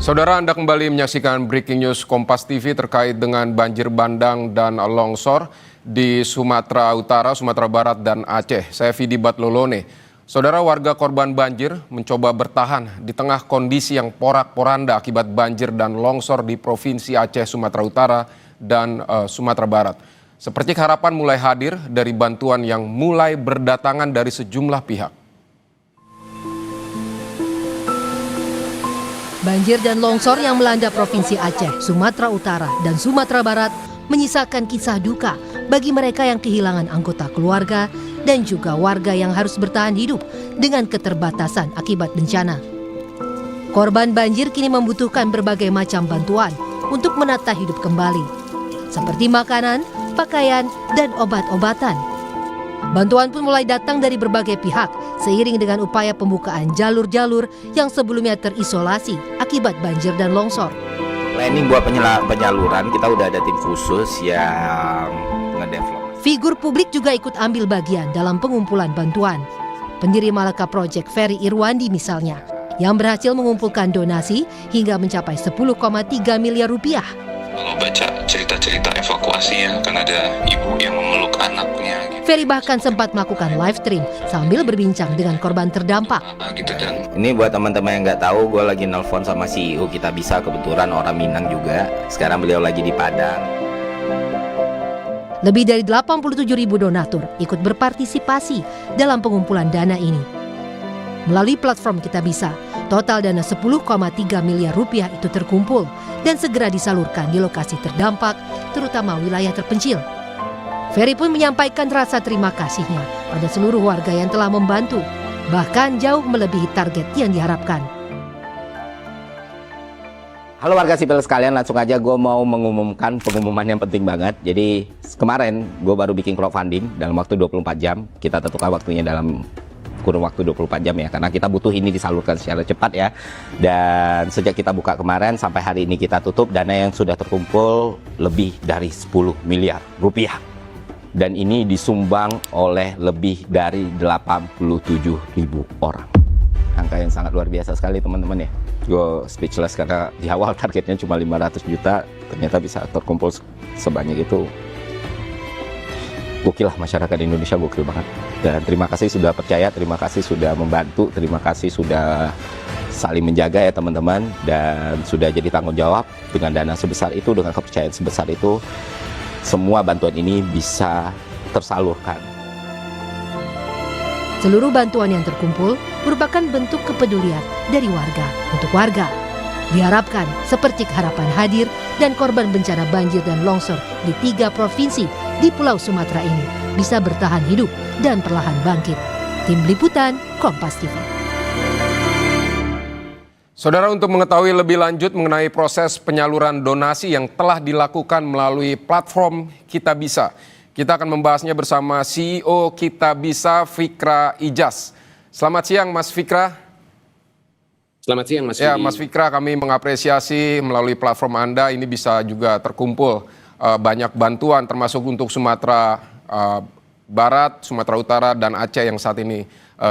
Saudara, Anda kembali menyaksikan Breaking News Kompas TV terkait dengan banjir bandang dan longsor di Sumatera Utara, Sumatera Barat, dan Aceh. Saya Vidi Batlolone. Saudara, warga korban banjir mencoba bertahan di tengah kondisi yang porak-poranda akibat banjir dan longsor di Provinsi Aceh, Sumatera Utara, dan Sumatera Barat. Seperti harapan mulai hadir dari bantuan yang mulai berdatangan dari sejumlah pihak. Banjir dan longsor yang melanda Provinsi Aceh, Sumatera Utara, dan Sumatera Barat menyisakan kisah duka bagi mereka yang kehilangan anggota keluarga dan juga warga yang harus bertahan hidup dengan keterbatasan akibat bencana. Korban banjir kini membutuhkan berbagai macam bantuan untuk menata hidup kembali, seperti makanan, pakaian, dan obat-obatan. Bantuan pun mulai datang dari berbagai pihak seiring dengan upaya pembukaan jalur-jalur yang sebelumnya terisolasi akibat banjir dan longsor. Planning buat penyaluran, kita udah ada tim khusus yang ngedevelop. Figur publik juga ikut ambil bagian dalam pengumpulan bantuan. Pendiri Malaka Project Ferry Irwandi misalnya, yang berhasil mengumpulkan donasi hingga mencapai 10,3 miliar rupiah. Kalau baca cerita-cerita evakuasinya, kan ada ibu yang memeluk anaknya. Ferry bahkan sempat melakukan live stream sambil berbincang dengan korban terdampak. Gitu kan. Ini buat teman-teman yang nggak tahu, gue lagi nelpon sama CEO Kita Bisa, kebetulan orang Minang juga. Sekarang beliau lagi di Padang. Lebih dari 87.000 donatur ikut berpartisipasi dalam pengumpulan dana ini. Melalui platform Kita Bisa, total dana 10,3 miliar rupiah itu terkumpul dan segera disalurkan di lokasi terdampak, terutama wilayah terpencil. Ferry pun menyampaikan rasa terima kasihnya pada seluruh warga yang telah membantu, bahkan jauh melebihi target yang diharapkan. Halo warga sipil sekalian, langsung aja gue mau mengumumkan pengumuman yang penting banget. Jadi kemarin gue baru bikin crowdfunding dalam waktu 24 jam. Kita tentukan waktunya dalam kurun waktu 24 jam ya, karena kita butuh ini disalurkan secara cepat ya. Dan sejak kita buka kemarin sampai hari ini kita tutup, dana yang sudah terkumpul lebih dari 10 miliar rupiah. Dan ini disumbang oleh lebih dari 87.000 orang. Angka yang sangat luar biasa sekali teman-teman ya. Gue speechless karena di awal targetnya cuma 500 juta, ternyata bisa terkumpul sebanyak itu. Gokil lah, masyarakat Indonesia gokil banget. Dan terima kasih sudah percaya, terima kasih sudah membantu, terima kasih sudah saling menjaga ya teman-teman. Dan sudah jadi tanggung jawab dengan dana sebesar itu, dengan kepercayaan sebesar itu. Semua bantuan ini bisa tersalurkan. Seluruh bantuan yang terkumpul merupakan bentuk kepedulian dari warga untuk warga. Diharapkan seperti harapan hadir dan korban bencana banjir dan longsor di 3 provinsi di Pulau Sumatera ini bisa bertahan hidup dan perlahan bangkit. Tim Liputan Kompas TV. Saudara, untuk mengetahui lebih lanjut mengenai proses penyaluran donasi yang telah dilakukan melalui platform Kita Bisa, kita akan membahasnya bersama CEO Kita Bisa, Fikra Ijaz. Selamat siang Mas Fikra. Selamat siang Mas Ya, Fidi. Mas Fikra, kami mengapresiasi melalui platform Anda ini bisa juga terkumpul banyak bantuan termasuk untuk Sumatera Barat, Sumatera Utara, dan Aceh yang saat ini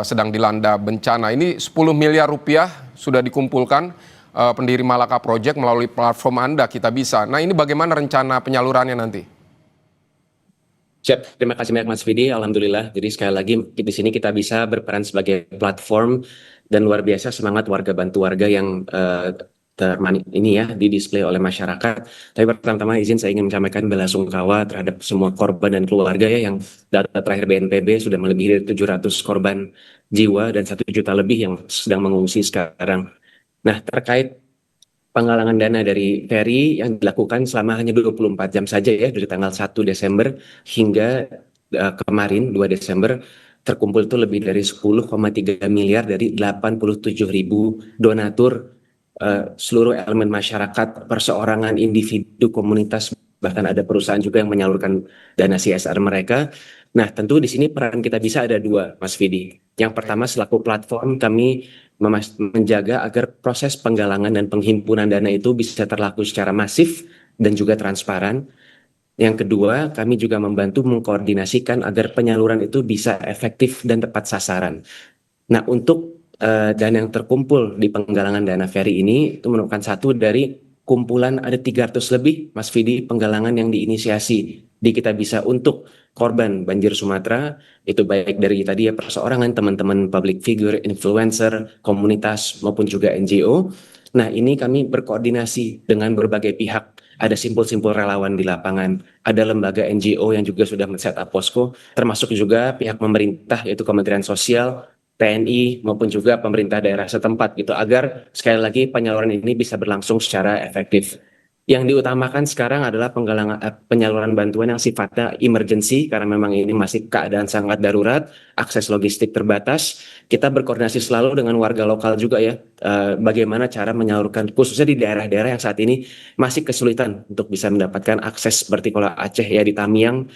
sedang dilanda bencana. Ini 10 miliar rupiah sudah dikumpulkan pendiri Malaka Project melalui platform Anda Kita Bisa. Nah, ini bagaimana rencana penyalurannya nanti? Siap, terima kasih banyak Mas Fidi. Alhamdulillah. Jadi sekali lagi di sini kita bisa berperan sebagai platform dan luar biasa semangat warga bantu warga yang ini ya di-display oleh masyarakat. Tapi pertama-tama izin saya ingin menyampaikan belasungkawa terhadap semua korban dan keluarga ya, yang data terakhir BNPB sudah melebihi 700 korban jiwa dan 1 juta lebih yang sedang mengungsi sekarang. Nah, terkait penggalangan dana dari Ferry yang dilakukan selama hanya 24 jam saja ya, dari tanggal 1 Desember hingga kemarin 2 Desember terkumpul itu lebih dari 10,3 miliar dari 87.000 donatur, seluruh elemen masyarakat, perseorangan, individu, komunitas, bahkan ada perusahaan juga yang menyalurkan dana CSR mereka. Nah, tentu di sini peran Kita Bisa ada 2, Mas Fidi. Yang pertama, selaku platform kami menjaga agar proses penggalangan dan penghimpunan dana itu bisa terlaku secara masif dan juga transparan. Yang kedua, kami juga membantu mengkoordinasikan agar penyaluran itu bisa efektif dan tepat sasaran. Nah, untuk dana yang terkumpul di penggalangan dana Ferry ini itu merupakan satu dari kumpulan ada 300 lebih Mas Vidi penggalangan yang diinisiasi di Kita Bisa untuk korban banjir Sumatera, itu baik dari tadi ya perseorangan, teman-teman public figure, influencer, komunitas maupun juga NGO. Nah, ini kami berkoordinasi dengan berbagai pihak. Ada simpul-simpul relawan di lapangan, ada lembaga NGO yang juga sudah men-setup posko, termasuk juga pihak pemerintah yaitu Kementerian Sosial, TNI maupun juga pemerintah daerah setempat gitu agar sekali lagi penyaluran ini bisa berlangsung secara efektif. Yang diutamakan sekarang adalah penyaluran bantuan yang sifatnya emergency karena memang ini masih keadaan sangat darurat, akses logistik terbatas. Kita berkoordinasi selalu dengan warga lokal juga ya, bagaimana cara menyalurkan khususnya di daerah-daerah yang saat ini masih kesulitan untuk bisa mendapatkan akses seperti kalau Aceh ya di Tamiang,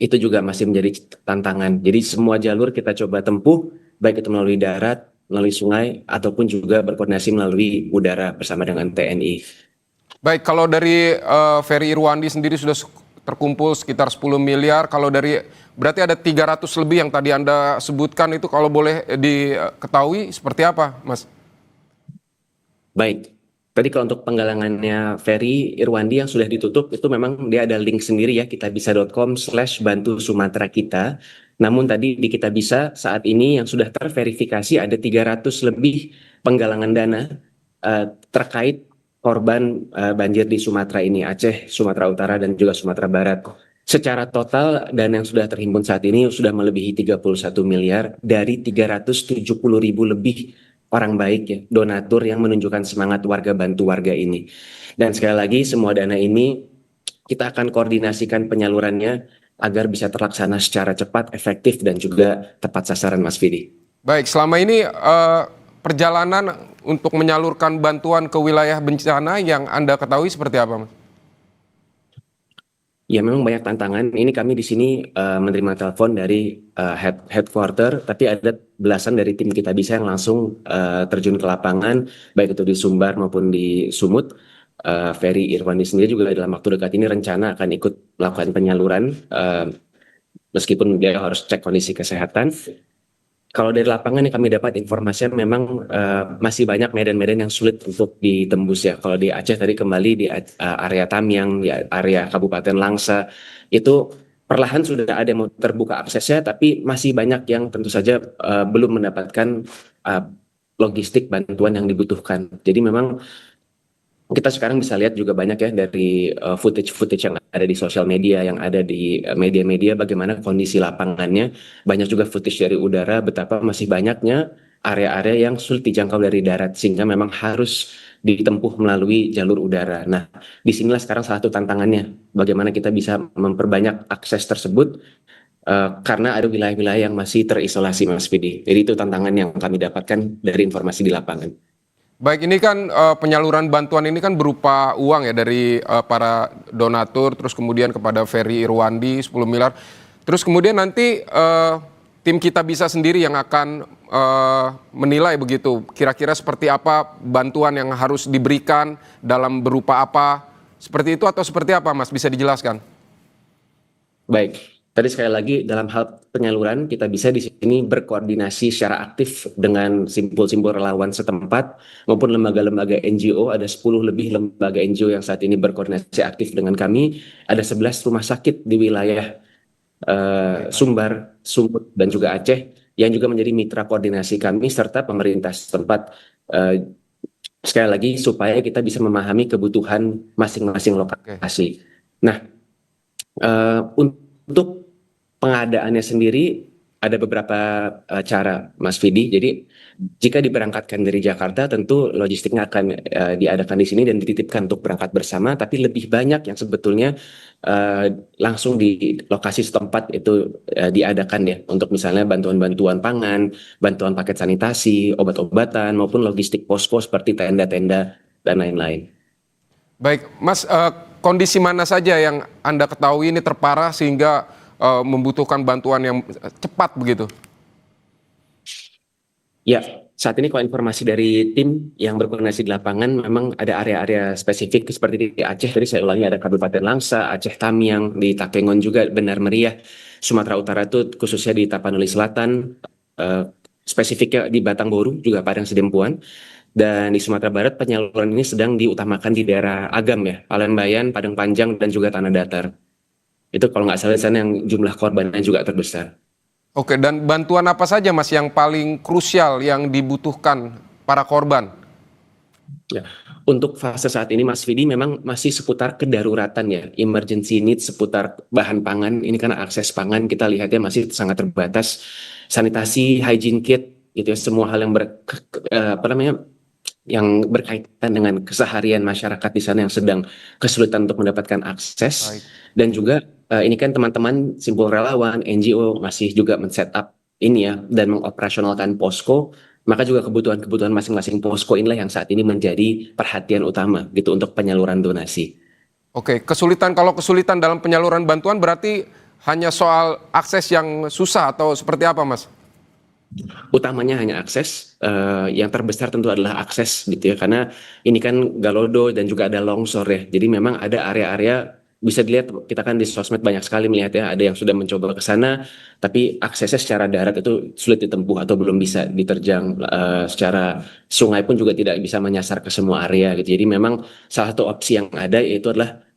itu juga masih menjadi tantangan. Jadi semua jalur kita coba tempuh, baik itu melalui darat, melalui sungai, ataupun juga berkoordinasi melalui udara bersama dengan TNI. Baik, kalau dari Ferry Irwandi sendiri sudah terkumpul sekitar 10 miliar. Kalau dari berarti ada 300 lebih yang tadi Anda sebutkan itu kalau boleh diketahui seperti apa, Mas? Baik, tadi kalau untuk penggalangannya Ferry Irwandi yang sudah ditutup itu memang dia ada link sendiri ya kitabisa.com/bantu Sumatera kita. Namun tadi di Kita Bisa saat ini yang sudah terverifikasi ada 300 lebih penggalangan dana terkait korban banjir di Sumatera ini, Aceh, Sumatera Utara dan juga Sumatera Barat. Secara total dana yang sudah terhimpun saat ini sudah melebihi 31 miliar dari 370.000 lebih orang baik ya, donatur yang menunjukkan semangat warga bantu warga ini. Dan sekali lagi semua dana ini kita akan koordinasikan penyalurannya agar bisa terlaksana secara cepat, efektif dan juga tepat sasaran Mas Vidi. Baik, selama ini perjalanan untuk menyalurkan bantuan ke wilayah bencana yang Anda ketahui seperti apa, Mas? Ya memang banyak tantangan. Ini kami di sini menerima telepon dari headquarter, tapi ada belasan dari tim Kita Bisa yang langsung terjun ke lapangan, baik itu di Sumbar maupun di Sumut. Ferry Irwandi sendiri juga dalam waktu dekat ini rencana akan ikut melakukan penyaluran, meskipun dia harus cek kondisi kesehatan. Kalau dari lapangan yang kami dapat informasinya memang masih banyak medan-medan yang sulit untuk ditembus ya. Kalau di Aceh tadi kembali di area Tamiang, di area Kabupaten Langsa, itu perlahan sudah ada yang mau terbuka aksesnya, tapi masih banyak yang tentu saja belum mendapatkan logistik bantuan yang dibutuhkan. Jadi memang kita sekarang bisa lihat juga banyak ya dari footage yang ada di sosial media, yang ada di media-media bagaimana kondisi lapangannya. Banyak juga footage dari udara betapa masih banyaknya area-area yang sulit dijangkau dari darat sehingga memang harus ditempuh melalui jalur udara. Nah, disinilah sekarang salah satu tantangannya bagaimana kita bisa memperbanyak akses tersebut karena ada wilayah-wilayah yang masih terisolasi Mas Vidi. Jadi itu tantangan yang kami dapatkan dari informasi di lapangan. Baik, ini kan penyaluran bantuan ini kan berupa uang ya dari para donatur, terus kemudian kepada Ferry Irwandi 10 miliar. Terus kemudian nanti tim Kita Bisa sendiri yang akan menilai begitu, kira-kira seperti apa bantuan yang harus diberikan, dalam berupa apa, seperti itu atau seperti apa Mas, bisa dijelaskan? Baik. Tadi sekali lagi dalam hal penyaluran Kita Bisa di sini berkoordinasi secara aktif dengan simpul-simpul relawan setempat maupun lembaga-lembaga NGO. Ada 10 lebih lembaga NGO yang saat ini berkoordinasi aktif dengan kami. Ada 11 rumah sakit di wilayah Sumbar, Sumut dan juga Aceh yang juga menjadi mitra koordinasi kami serta pemerintah setempat. Sekali lagi supaya kita bisa memahami kebutuhan masing-masing lokasi. Nah, untuk pengadaannya sendiri ada beberapa cara Mas Vidi. Jadi jika diberangkatkan dari Jakarta tentu logistiknya akan diadakan di sini dan dititipkan untuk berangkat bersama, tapi lebih banyak yang sebetulnya langsung di lokasi setempat itu diadakan ya untuk misalnya bantuan-bantuan pangan, bantuan paket sanitasi, obat-obatan maupun logistik posko seperti tenda-tenda dan lain-lain. Baik, Mas, kondisi mana saja yang Anda ketahui ini terparah sehingga membutuhkan bantuan yang cepat begitu? Ya, saat ini kalau informasi dari tim yang berkoordinasi di lapangan memang ada area-area spesifik seperti di Aceh, tadi saya ulangi ada Kabupaten Langsa, Aceh Tamiang, di Takengon juga Benar Meriah, Sumatera Utara itu khususnya di Tapanuli Selatan, spesifiknya di Batangboru juga Padang Sidempuan. Dan di Sumatera Barat penyaluran ini sedang diutamakan di daerah Agam ya, Palenbayan, Padang Panjang, dan juga Tanah Datar. Itu kalau nggak salah di sana yang jumlah korbannya juga terbesar. Oke, dan bantuan apa saja Mas yang paling krusial yang dibutuhkan para korban? Ya, untuk fase saat ini Mas Vidi memang masih seputar kedaruratan ya, emergency needs seputar bahan pangan. Ini karena akses pangan kita lihatnya masih sangat terbatas. Sanitasi, hygiene kit, gitu ya, semua hal yang yang berkaitan dengan keseharian masyarakat di sana yang sedang kesulitan untuk mendapatkan akses. Baik. Dan juga ini kan teman-teman simpul relawan, NGO masih juga men-setup ini ya dan mengoperasionalkan posko, maka juga kebutuhan-kebutuhan masing-masing posko inilah yang saat ini menjadi perhatian utama gitu untuk penyaluran donasi. Oke, kalau kesulitan dalam penyaluran bantuan berarti hanya soal akses yang susah atau seperti apa Mas? Utamanya hanya akses, yang terbesar tentu adalah akses gitu ya, karena ini kan Galodo dan juga ada longsor ya, jadi memang ada area-area bisa dilihat kita kan di sosmed banyak sekali melihat ya, ada yang sudah mencoba ke sana, tapi aksesnya secara darat itu sulit ditempuh atau belum bisa diterjang, secara sungai pun juga tidak bisa menyasar ke semua area gitu, jadi memang salah satu opsi yang ada yaitu adalah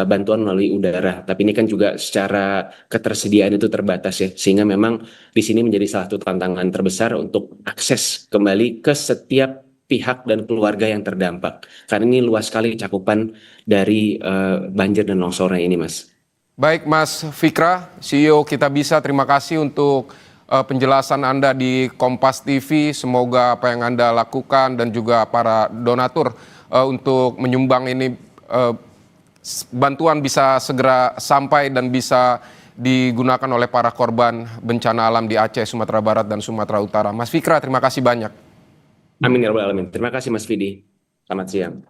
bantuan melalui udara, tapi ini kan juga secara ketersediaan itu terbatas ya, sehingga memang di sini menjadi salah satu tantangan terbesar untuk akses kembali ke setiap pihak dan keluarga yang terdampak. Karena ini luas sekali cakupan dari banjir dan longsornya ini, Mas. Baik Mas Fikra, CEO Kitabisa, terima kasih untuk penjelasan Anda di Kompas TV. Semoga apa yang Anda lakukan dan juga para donatur untuk menyumbang ini bantuan bisa segera sampai dan bisa digunakan oleh para korban bencana alam di Aceh, Sumatera Barat, dan Sumatera Utara. Mas Fikra, terima kasih banyak. Amin ya rabbal alamin. Terima kasih Mas Vidi. Selamat siang.